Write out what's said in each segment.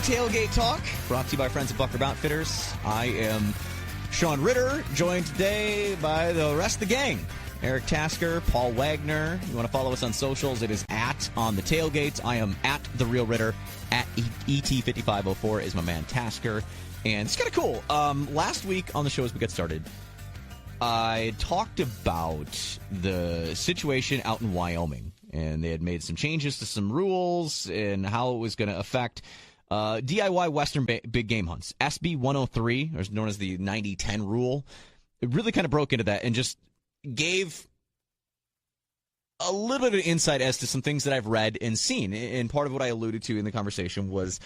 Tailgate Talk, brought to you by Friends of Buckler Outfitters. I am Sean Ritter, joined today by the rest of the gang. Eric Tasker, Paul Wagner. You want to follow us on socials, it is at On The Tailgates. I am at The Real Ritter. At ET5504 is my man Tasker. And it's kind of cool. Last week on the show as we get started, I talked about the situation out in Wyoming. And they had made some changes to some rules and how it was going to affect DIY Western big game hunts. SB 103, or known as the 90-10 rule, it really kind of broke into that and just gave a little bit of insight as to some things that I've read and seen. And part of what I alluded to in the conversation was,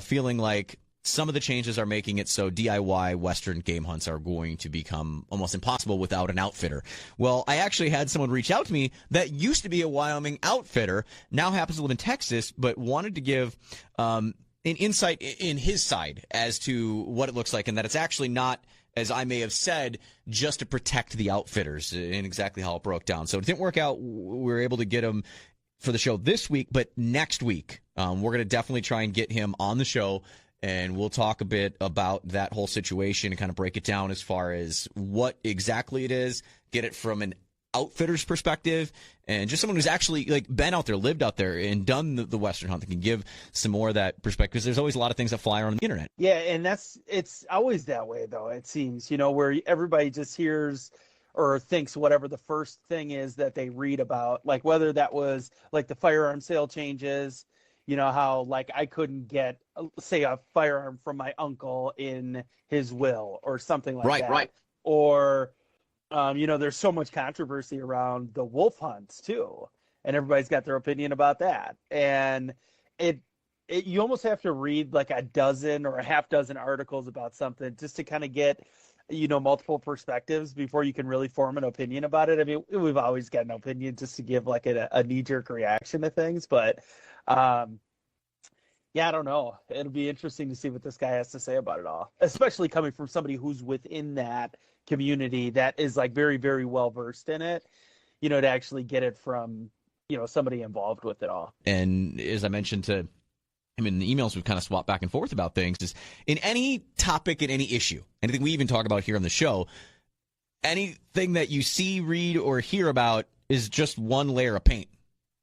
feeling like some of the changes are making it so DIY Western game hunts are going to become almost impossible without an outfitter. Well, I actually had someone reach out to me that used to be a Wyoming outfitter, now happens to live in Texas, but wanted to give an insight in his side as to what it looks like, and that it's actually not, as I may have said, just to protect the outfitters, and exactly how it broke down. So it didn't work out. We were able to get him for the show this week, but next week we're going to definitely try and get him on the show. And we'll talk a bit about that whole situation and kind of break it down as far as what exactly it is, get it from an outfitter's perspective, and just someone who's actually been out there, lived out there, and done the Western hunt that can give some more of that perspective, because there's always a lot of things that fly around on the internet. Yeah, and it's always that way, though, it seems, where everybody just hears or thinks whatever the first thing is that they read about, like whether that was like the firearm sale changes. How I couldn't get, say, a firearm from my uncle in his will or something like that. Right. Or, there's so much controversy around the wolf hunts too, and everybody's got their opinion about that. And you almost have to read like a dozen or a half dozen articles about something just to kind of get, multiple perspectives before you can really form an opinion about it. I mean, we've always got an opinion just to give like a knee-jerk reaction to things, but yeah, I don't know. It'll be interesting to see what this guy has to say about it all, especially coming from somebody who's within that community that is like very, very well versed in it, to actually get it from, somebody involved with it all. And as I mentioned to him in the emails, we've kind of swapped back and forth about things, is in any topic, in any issue, anything we even talk about here on the show, anything that you see, read, or hear about is just one layer of paint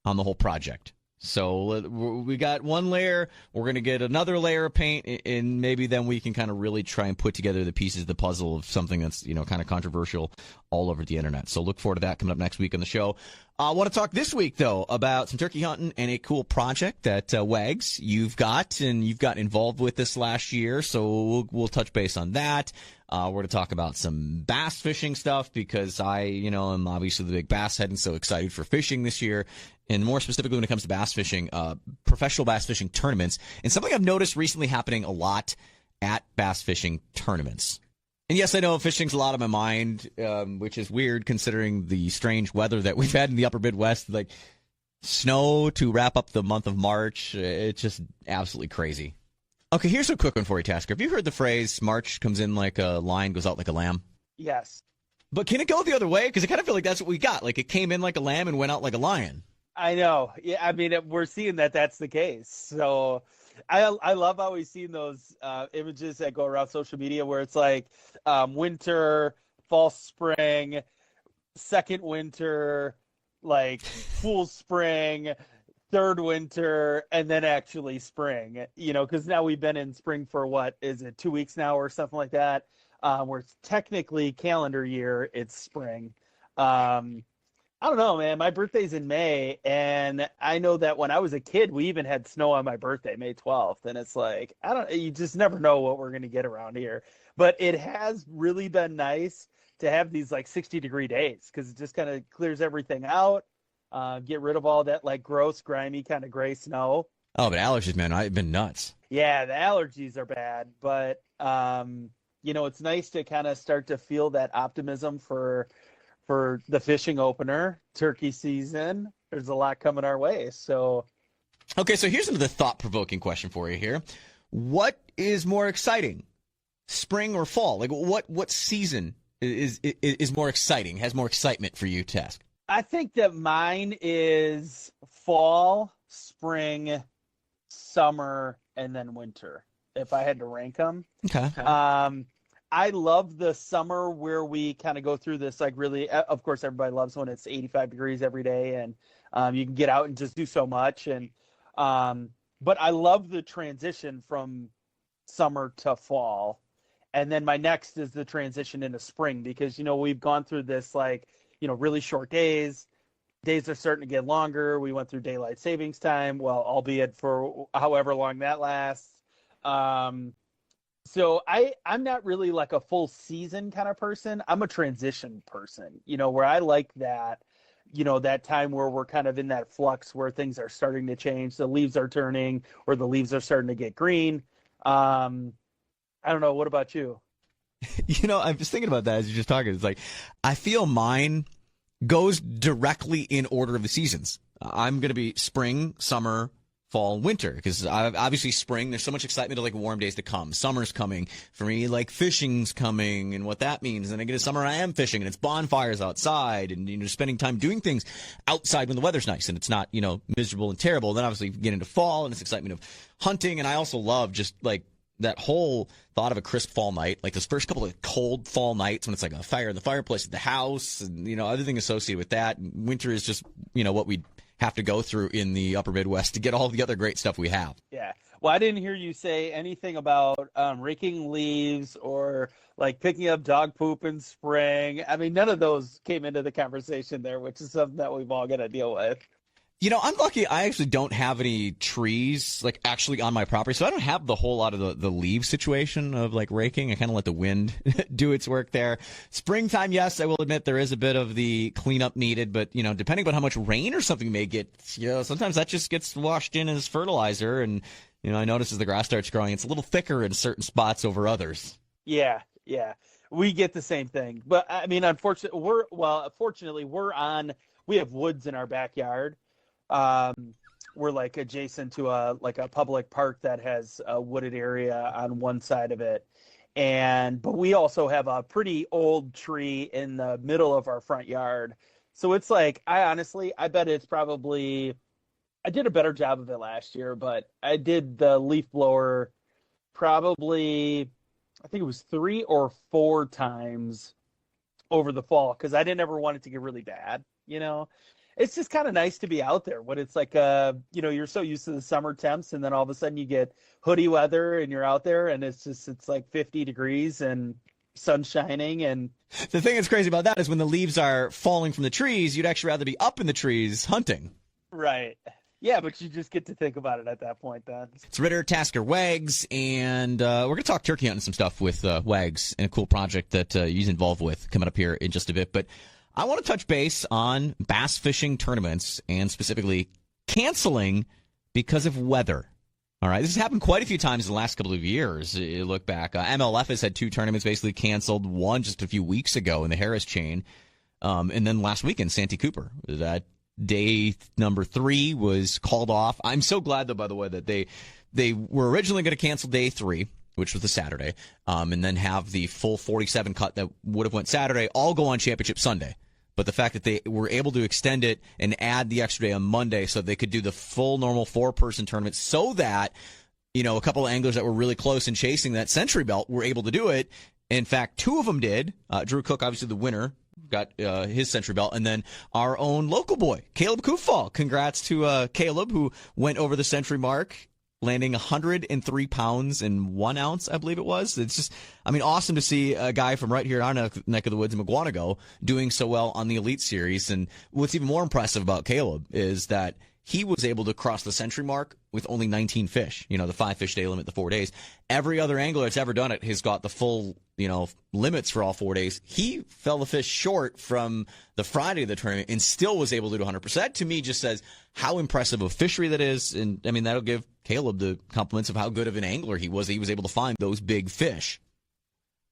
on the whole project. So we got one layer, we're going to get another layer of paint, and maybe then we can kind of really try and put together the pieces of the puzzle of something that's, kind of controversial all over the internet. So look forward to that coming up next week on the show. I want to talk this week, though, about some turkey hunting and a cool project that, Wags, you've got involved with this last year. So we'll touch base on that. We're going to talk about some bass fishing stuff because I, am obviously the big bass head and so excited for fishing this year. And more specifically when it comes to bass fishing, professional bass fishing tournaments. And something I've noticed recently happening a lot at bass fishing tournaments. And yes, I know fishing's a lot on my mind, which is weird considering the strange weather that we've had in the upper Midwest, like snow to wrap up the month of March. It's just absolutely crazy. Okay, here's a quick one for you, Tasker. Have you heard the phrase, March comes in like a lion, goes out like a lamb? Yes. But can it go the other way? Because I kind of feel like that's what we got. Like it came in like a lamb and went out like a lion. I know. Yeah, I mean, we're seeing that's the case. So I love how we've seen those images that go around social media where it's like winter, fall, spring, second winter, like full spring, third winter, and then actually spring, because now we've been in spring for what is it, 2 weeks now or something like that, where it's technically calendar year, it's spring. I don't know, man. My birthday's in May, and I know that when I was a kid, we even had snow on my birthday, May 12th, and it's like, you just never know what we're going to get around here. But it has really been nice to have these like 60-degree days because it just kind of clears everything out, get rid of all that like gross, grimy kind of gray snow. Oh, but allergies, man, I've been nuts. Yeah, the allergies are bad, but it's nice to kind of start to feel that optimism for the fishing opener, turkey season. There's a lot coming our way. So, okay, so here's another thought-provoking question for you here. What is more exciting, spring or fall? Like, what season is more exciting, has more excitement for you, Task? I think that mine is fall, spring, summer, and then winter, if I had to rank them. Okay. I love the summer where we kind of go through this, like really, of course, everybody loves when it's 85 degrees every day and you can get out and just do so much. But I love the transition from summer to fall. And then my next is the transition into spring because, we've gone through this really short days. Days are starting to get longer. We went through daylight savings time, well, albeit for however long that lasts. So I'm not really like a full season kind of person. I'm a transition person, where I like that, that time where we're kind of in that flux where things are starting to change. The leaves are turning or the leaves are starting to get green. I don't know. What about you? I'm just thinking about that as you're just talking. It's like, I feel mine goes directly in order of the seasons. I'm going to be spring, summer, fall, winter, because obviously spring, there's so much excitement of like warm days to come. Summer's coming. For me, like fishing's coming and what that means. And I get a summer, I am fishing and it's bonfires outside and, spending time doing things outside when the weather's nice and it's not, miserable and terrible. Then obviously get into fall and it's excitement of hunting. And I also love just like that whole thought of a crisp fall night, like those first couple of cold fall nights when it's like a fire in the fireplace at the house and, everything associated with that. Winter is just, what we have to go through in the upper Midwest to get all the other great stuff we have. Yeah. Well, I didn't hear you say anything about raking leaves or like picking up dog poop in spring. I mean, none of those came into the conversation there, which is something that we've all got to deal with. I'm lucky. I actually don't have any trees like actually on my property, so I don't have the whole lot of the leaf situation of like raking. I kind of let the wind do its work there. Springtime, yes, I will admit there is a bit of the cleanup needed, but depending on how much rain or something may get, sometimes that just gets washed in as fertilizer, and I notice as the grass starts growing, it's a little thicker in certain spots over others. Yeah, we get the same thing, but I mean, fortunately, we have woods in our backyard. We're like adjacent to a public park that has a wooded area on one side of it. But we also have a pretty old tree in the middle of our front yard. So it's like, I bet it's probably, I did a better job of it last year, but I did the leaf blower probably, I think it was 3 or 4 times over the fall because I didn't ever want it to get really bad, It's just kind of nice to be out there when it's like, you're so used to the summer temps and then all of a sudden you get hoodie weather and you're out there and it's like 50 degrees and sun shining. And the thing that's crazy about that is when the leaves are falling from the trees, you'd actually rather be up in the trees hunting. Right. Yeah, but you just get to think about it at that point then. It's Ritter, Tasker, Wags, and we're going to talk turkey hunting some stuff with Wags and a cool project that he's involved with coming up here in just a bit. But I want to touch base on bass fishing tournaments and specifically canceling because of weather. All right, this has happened quite a few times in the last couple of years. You look back, MLF has had 2 tournaments basically canceled, one just a few weeks ago in the Harris chain, and then last weekend, Santee Cooper. That day number 3 was called off. I'm so glad, though, by the way, that they were originally going to cancel day 3, which was the Saturday, and then have the full 47 cut that would have went Saturday all go on Championship Sunday. But the fact that they were able to extend it and add the extra day on Monday so they could do the full normal 4-person tournament so that, a couple of anglers that were really close in chasing that century belt were able to do it. In fact, 2 of them did. Drew Cook, obviously the winner, got his century belt. And then our own local boy, Caleb Kufall. Congrats to Caleb, who went over the century mark, landing 103 pounds and 1 ounce, I believe it was. It's just, awesome to see a guy from right here in our neck of the woods in McGuanago doing so well on the Elite Series. And what's even more impressive about Caleb is that he was able to cross the century mark with only 19 fish, the 5-fish day limit, the 4 days. Every other angler that's ever done it has got the full, limits for all 4 days. He fell the fish short from the Friday of the tournament and still was able to do 100%. That to me just says how impressive of fishery that is. And that'll give Caleb the compliments of how good of an angler he was. He was able to find those big fish.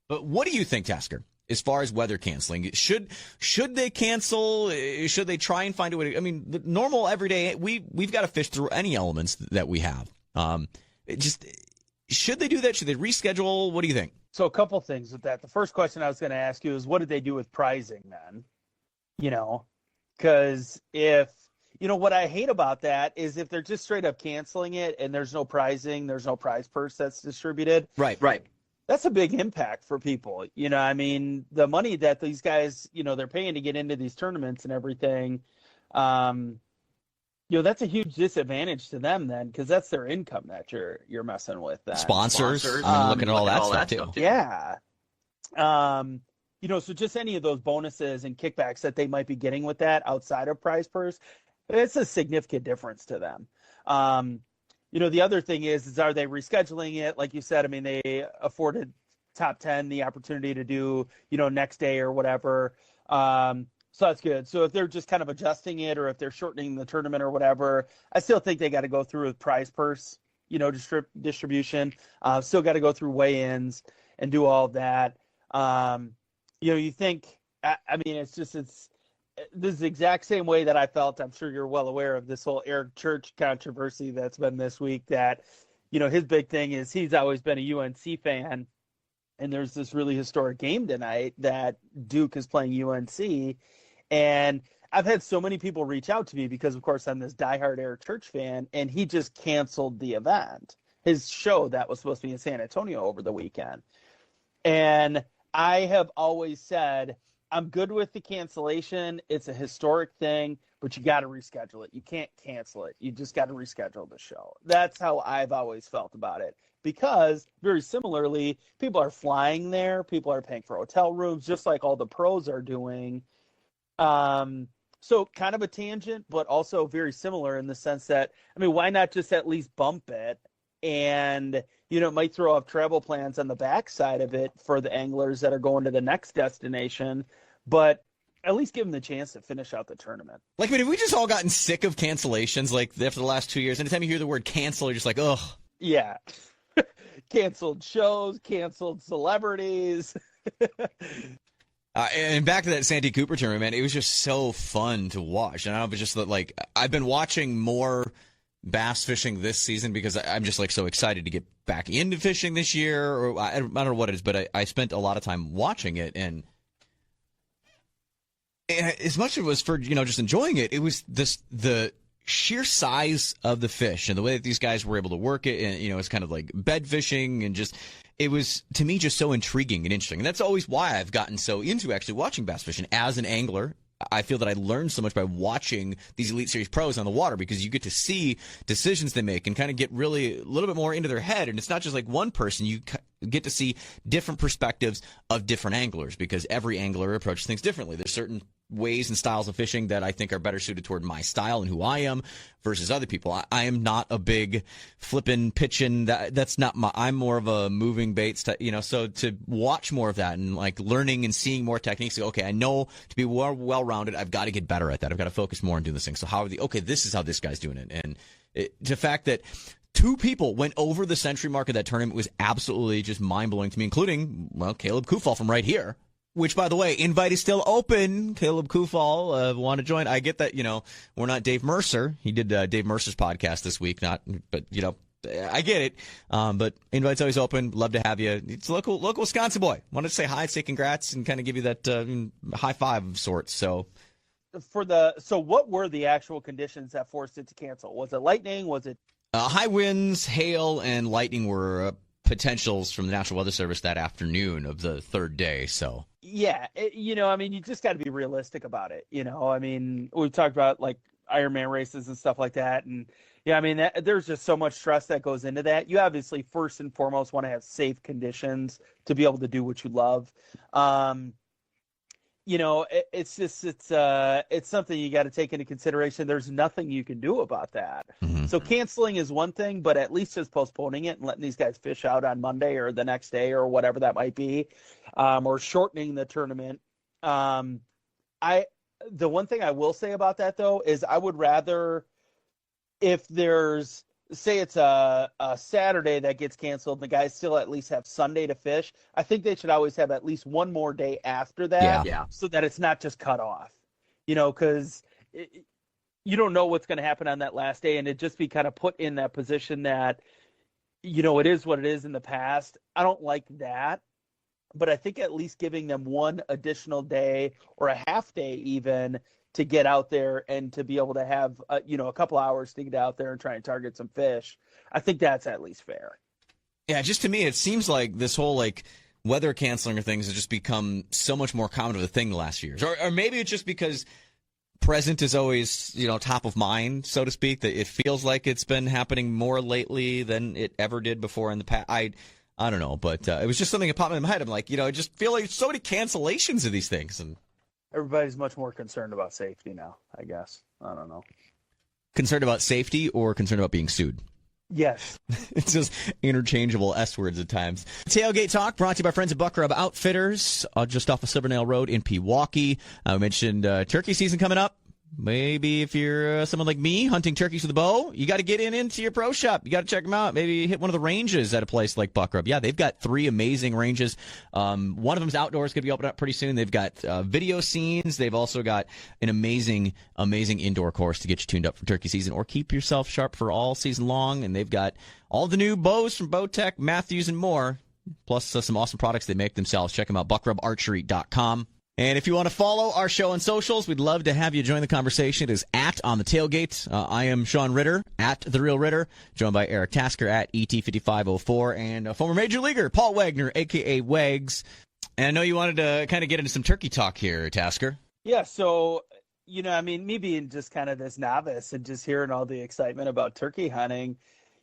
But what do you think, Tasker, as far as weather canceling? Should they cancel? Should they try and find a way to, the normal everyday, we've got to fish through any elements that we have. Should they do that? Should they reschedule? What do you think? So a couple things with that. The first question I was going to ask you is what did they do with pricing then? Because if what I hate about that is if they're just straight up canceling it and there's no prizing, there's no prize purse that's distributed. Right. That's a big impact for people. I mean, the money that these guys, they're paying to get into these tournaments and everything, that's a huge disadvantage to them then, because that's their income that you're messing with. Then. Sponsors. I mean, looking at all that stuff too. Yeah. So just any of those bonuses and kickbacks that they might be getting with that outside of prize purse, it's a significant difference to them. The other thing is are they rescheduling it? Like you said, I mean, they afforded top 10 the opportunity to do, next day or whatever. So that's good. So if they're just kind of adjusting it, or if they're shortening the tournament or whatever, I still think they got to go through with prize purse, distribution. Still got to go through weigh-ins and do all of that. You think, I mean, this is the exact same way that I felt. I'm sure you're well aware of this whole Eric Church controversy that's been this week, that, his big thing is he's always been a UNC fan. And there's this really historic game tonight that Duke is playing UNC. And I've had so many people reach out to me because, of course, I'm this diehard Eric Church fan, and he just canceled the event, his show that was supposed to be in San Antonio over the weekend. And I have always said, I'm good with the cancellation. It's a historic thing, but you got to reschedule it. You can't cancel it. You just got to reschedule the show. That's how I've always felt about it. Because very similarly, people are flying there. People are paying for hotel rooms, just like all the pros are doing. So kind of a tangent, but also very similar in the sense that, I mean, why not just at least bump it? And, it might throw off travel plans on the backside of it for the anglers that are going to the next destination, but at least give them the chance to finish out the tournament. Like, I mean, have we just all gotten sick of cancellations, like, after the last 2 years? Anytime you hear the word cancel, you're just like, ugh. Yeah. Canceled shows, canceled celebrities. And back to that Santee Cooper tournament, man, it was just so fun to watch. And I don't know if it's just that, like, I've been watching more bass fishing this season because I'm just, like, so excited to get back into fishing this year. Or I don't know what it is, but I spent a lot of time watching it. And as much as it was for, just enjoying it, it was the sheer size of the fish and the way that these guys were able to work it, and it's kind of like bed fishing, and just it was, to me, just so intriguing and interesting. And that's always why I've gotten so into actually watching bass fishing as an angler. I feel that I learned so much by watching these Elite Series pros on the water, because you get to see decisions they make and kind of get really a little bit more into their head. And it's not just like one person. You get to see different perspectives of different anglers, because every angler approaches things differently. There's certain ways and styles of fishing that I think are better suited toward my style and who I am versus other people. I am not a big flipping, pitching. That's not I'm more of a moving baits, so to watch more of that and like learning and seeing more techniques. Okay, I know to be more well-rounded, I've got to get better at that. I've got to focus more on doing this thing. So this is how this guy's doing it. And the fact that 2 people went over the century mark of that tournament was absolutely just mind-blowing to me, including, Caleb Kufal from right here. Which, by the way, invite is still open. Caleb Kufal, want to join? I get that, we're not Dave Mercer. He did Dave Mercer's podcast this week, but I get it. But invite's always open. Love to have you. It's a local Wisconsin boy. Wanted to say hi, say congrats, and kind of give you that high five of sorts. So, what were the actual conditions that forced it to cancel? Was it lightning? Was it high winds, hail, and lightning were potentials from the National Weather Service that afternoon of the third day. So. Yeah, you just got to be realistic about it. I mean, we've talked about like Ironman races and stuff like that. And there's just so much stress that goes into that. You obviously, first and foremost, want to have safe conditions to be able to do what you love. It's something you got to take into consideration. There's nothing you can do about that. Mm-hmm. So canceling is one thing, but at least just postponing it and letting these guys fish out on Monday or the next day or whatever that might be, or shortening the tournament. The one thing I will say about that, though, is I would rather, if there's, say it's a Saturday that gets canceled and the guys still at least have Sunday to fish, I think they should always have at least one more day after that, so that it's not just cut off, because you don't know what's going to happen on that last day, and it just be kind of put in that position that, it is what it is in the past. I don't like that, but I think at least giving them one additional day or a half day even to get out there and to be able to have a couple hours to get out there and try and target some fish. I think that's at least fair. Yeah, just to me, it seems like this whole weather canceling or things has just become so much more common of a thing the last years. Or maybe it's just because present is always, top of mind, so to speak, that it feels like it's been happening more lately than it ever did before in the past. I don't know, but it was just something that popped in my head. I'm like, I just feel like so many cancellations of these things. And everybody's much more concerned about safety now, I guess. I don't know. Concerned about safety or concerned about being sued? Yes. It's just interchangeable S words at times. Tailgate Talk brought to you by friends at Buck Rub Outfitters, just off of Silvernail Road in Pewaukee. I mentioned turkey season coming up. Maybe if you're someone like me hunting turkeys with a bow, you got to get into your pro shop. You got to check them out. Maybe hit one of the ranges at a place like Buck Rub. Yeah, they've got 3 amazing ranges. One of them's outdoors, going to be opening up pretty soon. They've got video scenes. They've also got an amazing indoor course to get you tuned up for turkey season or keep yourself sharp for all season long. And they've got all the new bows from Bowtech, Matthews, and more, plus some awesome products they make themselves. Check them out, buckrubarchery.com. And if you want to follow our show on socials, we'd love to have you join the conversation. It is at On the Tailgate. I am Sean Ritter, at The Real Ritter, joined by Eric Tasker, at ET5504, and a former Major Leaguer, Paul Wagner, a.k.a. Wags. And I know you wanted to kind of get into some turkey talk here, Tasker. Yeah, so, me being just kind of this novice and just hearing all the excitement about turkey hunting,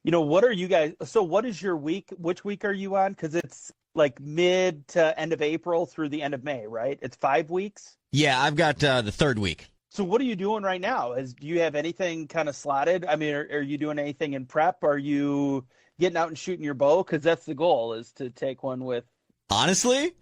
what are you guys – so what is your week? Which week are you on? Because it's – like mid to end of April through the end of May, right? It's 5 weeks? Yeah, I've got the 3rd week. So what are you doing right now? Do you have anything kind of slotted? I mean, are you doing anything in prep? Are you getting out and shooting your bow? Because that's the goal, is to take one with... Honestly,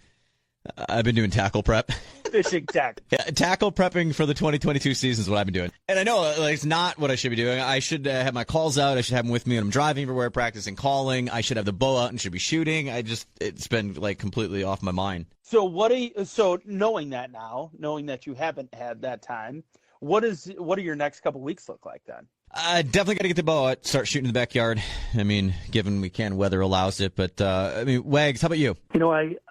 I've been doing tackle prep. Fishing tackle. Yeah, tackle prepping for the 2022 season is what I've been doing. And I know it's not what I should be doing. I should have my calls out. I should have them with me when I'm driving everywhere, practicing calling. I should have the bow out and should be shooting. It's been completely off my mind. So knowing that now, knowing that you haven't had that time, what do your next couple weeks look like then? I definitely got to get the bow out, start shooting in the backyard. I mean, given we can, weather allows it. But, Wags, how about you?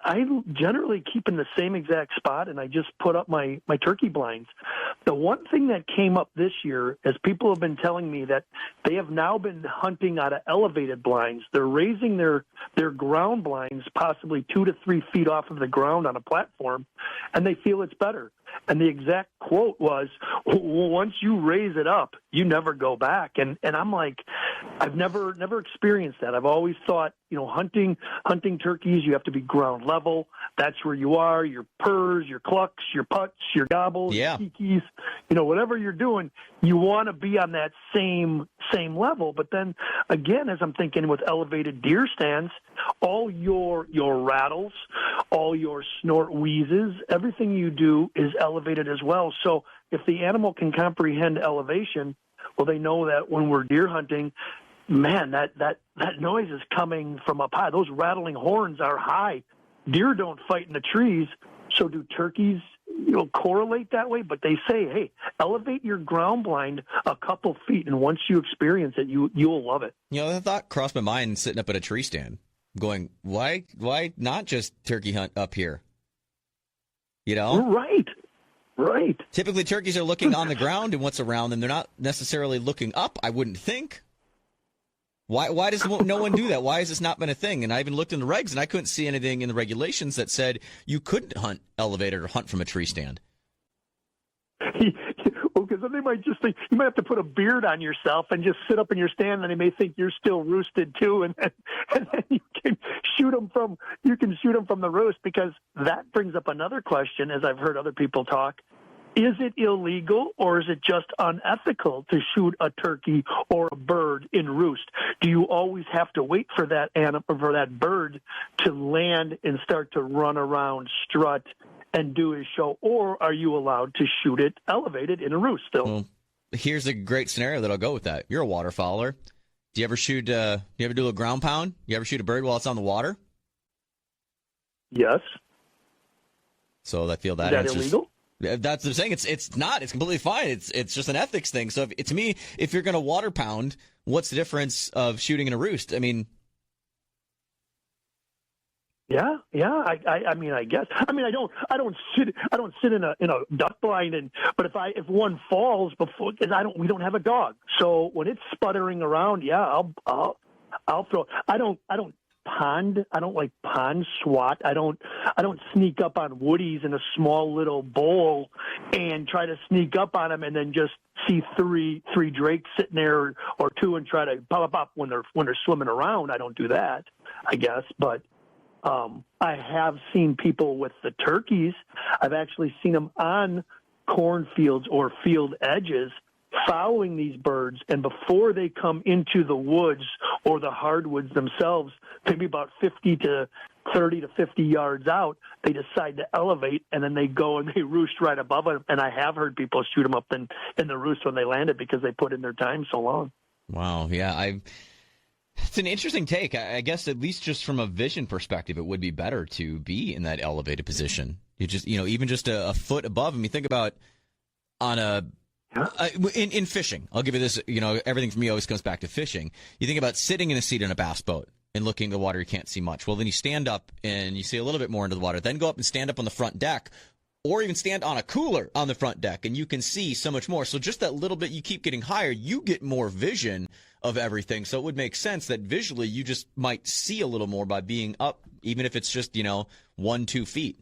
I generally keep in the same exact spot, and I just put up my turkey blinds. The one thing that came up this year is people have been telling me that they have now been hunting out of elevated blinds. They're raising their ground blinds possibly 2 to 3 feet off of the ground on a platform, and they feel it's better. And the exact quote was, once you raise it up, you never go back. And I'm like, I've never experienced that. I've always thought, hunting turkeys, you have to be ground level. That's where you are. Your purrs, your clucks, your putts, your gobbles, yeah, your kikis, whatever you're doing, you want to be on that same level. But then again, as I'm thinking with elevated deer stands, all your rattles, all your snort wheezes, everything you do is elevated as well. So if the animal can comprehend elevation, well, they know that when we're deer hunting, man, that noise is coming from up high. Those rattling horns are high. Deer don't fight in the trees, so do turkeys, correlate that way. But they say, hey, elevate your ground blind a couple feet, and once you experience it, you'll love it. That thought crossed my mind sitting up at a tree stand, going, why not just turkey hunt up here? Right. Typically, turkeys are looking on the ground and what's around them. They're not necessarily looking up, I wouldn't think. Why does no one do that? Why has this not been a thing? And I even looked in the regs, and I couldn't see anything in the regulations that said you couldn't hunt elevated or hunt from a tree stand. Because then they might just think you might have to put a beard on yourself and just sit up in your stand, and they may think you're still roosted too, and then you can shoot them from the roost. Because that brings up another question, as I've heard other people talk. Is it illegal or is it just unethical to shoot a turkey or a bird in roost? Do you always have to wait for that bird to land and start to run around, strut, and do his show, or are you allowed to shoot it elevated in a roost still? Well, here's a great scenario that'll go with that. You're a waterfowler. Do you ever shoot? Do you ever do a ground pound? You ever shoot a bird while it's on the water? Yes. So I feel that is that illegal? That's what I'm saying. It's not. It's completely fine. It's just an ethics thing. So to me, if you're going to water pound, what's the difference of shooting in a roost? I mean, Yeah. I mean, I guess. I mean, I don't sit in a duck blind, but if one falls before, because we don't have a dog, so when it's sputtering around, yeah, I'll throw. I don't pond. I don't like pond swat. I don't sneak up on woodies in a small little bowl and try to sneak up on them and then just see three drakes sitting there or two and try to pop when they're swimming around. I don't do that, I guess, but. I have seen people with the turkeys. I've actually seen them on cornfields or field edges following these birds, and before they come into the woods or the hardwoods themselves, maybe about 50 to 30 to 50 yards out, they decide to elevate, and then they go and they roost right above them. And I have heard people shoot them up in the roost when they landed because they put in their time so long. Wow, yeah, it's an interesting take. I guess at least just from a vision perspective, it would be better to be in that elevated position. You just, even just a foot above them. You think about on in fishing. I'll give you this. Everything for me always comes back to fishing. You think about sitting in a seat in a bass boat and looking at the water, you can't see much. Well, then you stand up and you see a little bit more into the water. Then go up and stand up on the front deck, or even stand on a cooler on the front deck, and you can see so much more. So just that little bit, you keep getting higher, you get more vision of everything. So it would make sense that visually you just might see a little more by being up, even if it's just, 1-2 feet.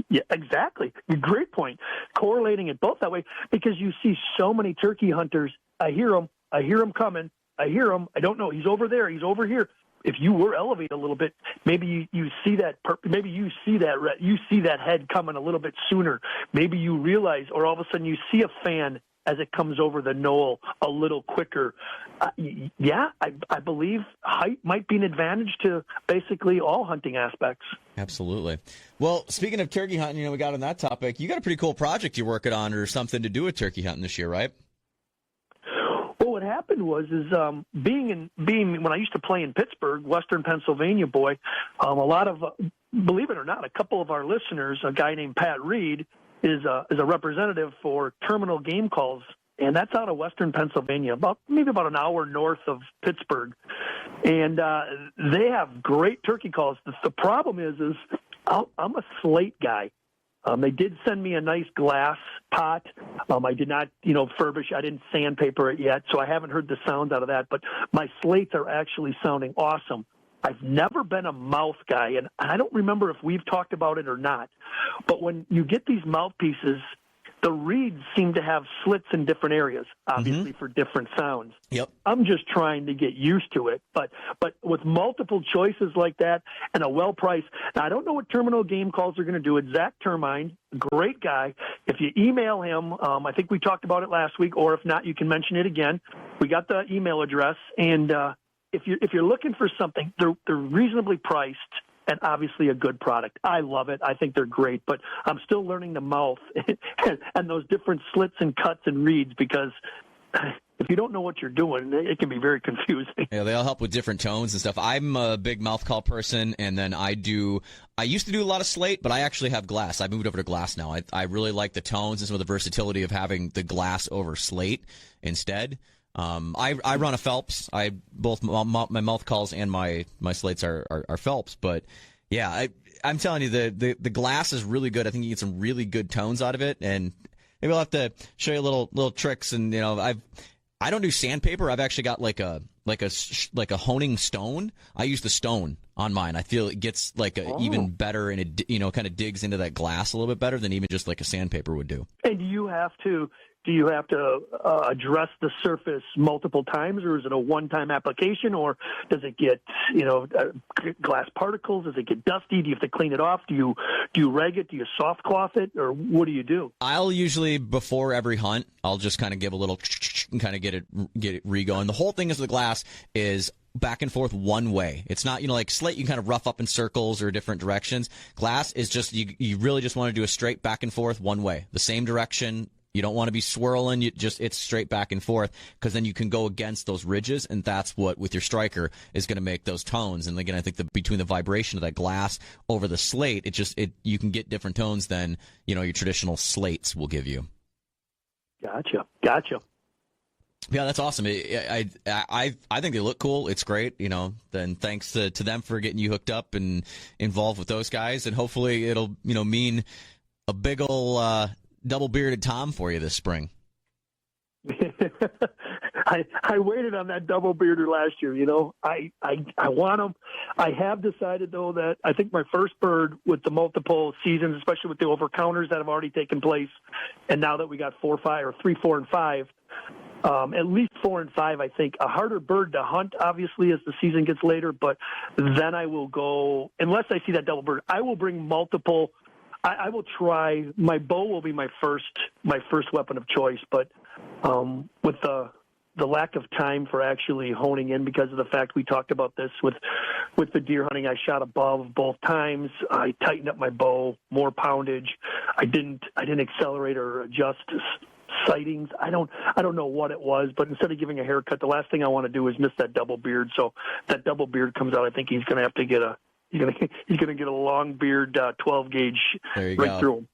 Yeah, exactly. Great point. Correlating it both that way, because you see so many turkey hunters. I hear him coming. I hear him. I don't know. He's over there. He's over here. If you were elevated a little bit, maybe you see that. Maybe you see that head coming a little bit sooner. Maybe you realize, or all of a sudden you see a fan as it comes over the knoll a little quicker. I believe height might be an advantage to basically all hunting aspects. Absolutely. Well, speaking of turkey hunting, we got on that topic. You got a pretty cool project you're working on, or something to do with turkey hunting this year, right? Well, what happened was being when I used to play in Pittsburgh, Western Pennsylvania, boy, a lot of believe it or not, a couple of our listeners, a guy named Pat Reed, is a representative for Terminal Game Calls, and that's out of Western Pennsylvania, maybe about an hour north of Pittsburgh, and they have great turkey calls. The problem is I'm a slate guy. They did send me a nice glass pot. I did not, furbish. I didn't sandpaper it yet, so I haven't heard the sound out of that. But my slates are actually sounding awesome. I've never been a mouth guy, and I don't remember if we've talked about it or not. But when you get these mouthpieces, the reeds seem to have slits in different areas, obviously for different sounds. Yep. I'm just trying to get used to it. But with multiple choices like that and a well-priced, now I don't know what Terminal Game Calls are going to do. It's Zach Termine, great guy. If you email him, I think we talked about it last week, or if not, you can mention it again. We got the email address, and if you're looking for something, they're reasonably priced. And obviously a good product. I love it. I think they're great, but I'm still learning the mouth and those different slits and cuts and reeds, because if you don't know what you're doing, it can be very confusing. Yeah, they all help with different tones and stuff. I'm a big mouth call person, and then I used to do a lot of slate, but I actually have glass. I moved over to glass now. I really like the tones and some of the versatility of having the glass over slate instead. I run a Phelps. Both my mouth calls and my slates are Phelps. But yeah, I'm telling you, the glass is really good. I think you get some really good tones out of it, and maybe I'll have to show you little tricks. And I don't do sandpaper. I've actually got like a honing stone. I use the stone on mine. I feel it gets even better, and it kind of digs into that glass a little bit better than even just like a sandpaper would do. And do you have to address the surface multiple times, or is it a one-time application, or does it get glass particles? Does it get dusty? Do you have to clean it off? Do you rag it? Do you soft cloth it, or what do you do? I'll usually, before every hunt, I'll just kind of give a little and kind of get it re-going. The whole thing is the glass is back and forth one way. It's not, like slate, you can kind of rough up in circles or different directions. Glass is just, you really just want to do a straight back and forth one way, the same direction. You don't want to be swirling. It's straight back and forth, because then you can go against those ridges, and that's what, with your striker, is going to make those tones. And again, I think between the vibration of that glass over the slate, you can get different tones than, your traditional slates will give you. Gotcha. Yeah, that's awesome. I think they look cool. It's great. Then thanks to them for getting you hooked up and involved with those guys. And hopefully it'll, mean a big ol' double-bearded Tom for you this spring. I waited on that double bearder last year. I want them. I have decided though that I think my first bird with the multiple seasons, especially with the over counters that have already taken place, and now that we got 4, 5, or 3, 4, and 5, at least 4 and 5, I think a harder bird to hunt, obviously, as the season gets later. But then I will go, unless I see that double bird, I will bring multiple. I will try. My bow will be my first weapon of choice, but with the lack of time for actually honing in, because of the fact we talked about this with the deer hunting, I shot above both times. I tightened up my bow, more poundage. I didn't accelerate or adjust sightings. I don't know what it was, but instead of giving a haircut, the last thing I want to do is miss that double beard. So that double beard comes out, I think he's going to have to get he's going to get a long beard 12 gauge right go. through him.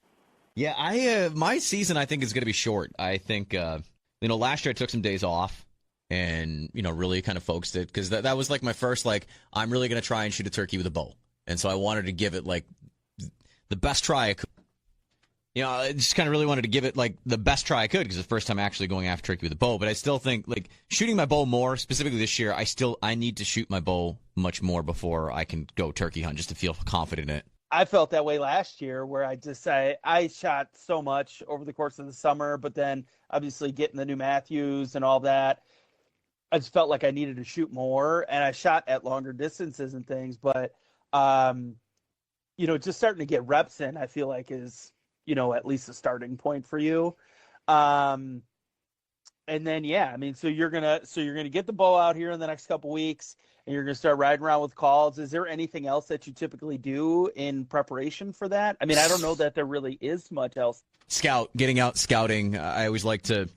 Yeah, my season I think is going to be short. I think last year I took some days off and really kind of focused it, because that was like my first, I'm really going to try and shoot a turkey with a bow, and so I wanted to give it the best try I could. I just kind of really wanted to give it the best try I could, because it's the first time actually going after turkey with a bow. But I still think shooting my bow more, specifically this year, I need to shoot my bow much more before I can go turkey hunt, just to feel confident in it. I felt that way last year, where I shot so much over the course of the summer, but then obviously getting the new Matthews and all that, I just felt like I needed to shoot more, and I shot at longer distances and things. But just starting to get reps in, I feel like is at least a starting point for you. And then so you're gonna get the bow out here in the next couple weeks, and you're gonna start riding around with calls. Is there anything else that you typically do in preparation for that? I mean, I don't know that there really is much else. Getting out scouting. I always like to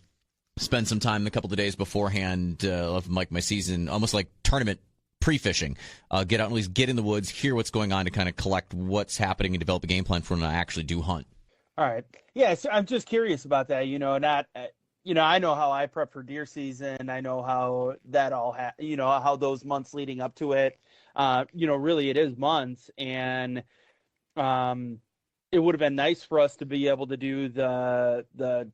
spend some time a couple of days beforehand of my season, almost like tournament pre-fishing. Get out and at least get in the woods, hear what's going on, to kind of collect what's happening and develop a game plan for when I actually do hunt. All right. Yeah, so I'm just curious about that. I know how I prep for deer season. I know how that all how those months leading up to it. Really it is months, and it would have been nice for us to be able to do the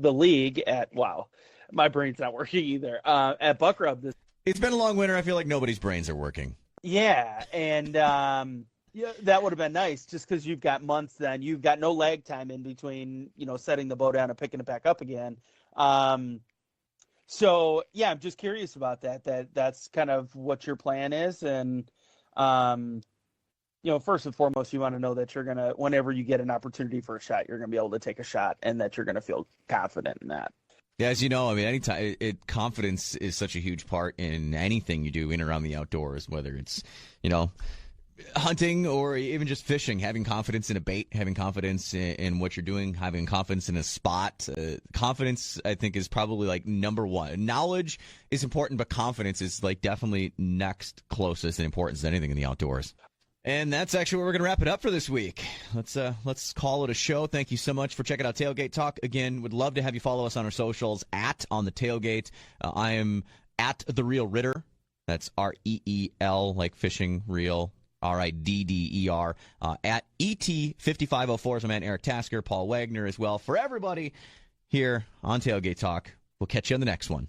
league at, wow, my brain's not working either, at Buck Rub. It's been a long winter. I feel like nobody's brains are working. Yeah, and yeah, that would have been nice, just because you've got months, then you've got no lag time in between, setting the bow down and picking it back up again. So yeah, I'm just curious about that's kind of what your plan is. And, first and foremost, you want to know that you're going to, whenever you get an opportunity for a shot, you're going to be able to take a shot, and that you're going to feel confident in that. Yeah, as you know, I mean, anytime confidence is such a huge part in anything you do in and around the outdoors, whether it's, hunting or even just fishing. Having confidence in a bait, having confidence in what you're doing, having confidence in a spot. Confidence, I think, is probably number one. Knowledge is important, but confidence is definitely next closest in importance to anything in the outdoors. And that's actually where we're going to wrap it up for this week. Let's call it a show. Thank you so much for checking out Tailgate Talk. Again, would love to have you follow us on our socials @On the Tailgate. I am @TheRealRitter. That's REEL, like fishing reel. RIDDER, @ET5504 is my man Eric Tasker, Paul Wagner as well. For everybody here on Tailgate Talk, we'll catch you on the next one.